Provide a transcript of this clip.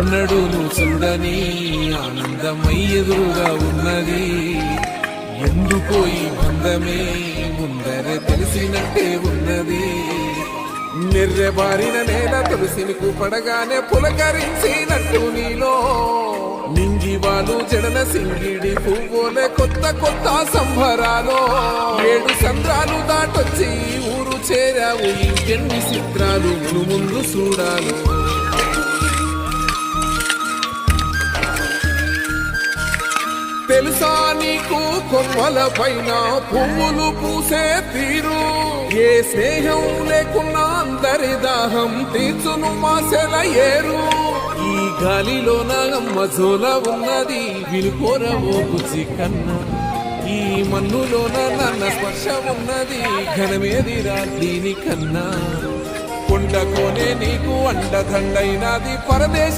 ఎన్నడూ నువ్వు చూడని ఆనందమై ఎదురుగా ఉన్నది. ఎందుకో ఈ బంధమే ముందరే తెలిసినట్టే ఉన్నది. నిర్రెబారిన నేల తులసిని పడగానే పులకరించినట్టు నీలో నింగివాలు జడన సింగిడి పువ్వులే కొత్త కొత్త సంబరాలో 7 సంద్రాలు దాటొచ్చి ఊరు చేరావు. ఇంకెన్ని చిత్రాలు ముందు చూడాలు. తెలుసా నీకు కొమ్మల పైన పువ్వులు పూసే తీరు? ఏ స్నేహం లేకున్నా అందరి దాహం తీర్చును మాసెల ఏరు. ఈ గాలిలోన అమ్మ జోల ఉన్నది వినుకోరవో బుజ్జి కన్నా. ఈ మన్నులోన నన్న స్పర్శ ఉన్నది ఘనమేదిరా దీనికన్నా. కొండ కోనే నీకు అండదండైనది పరదేశ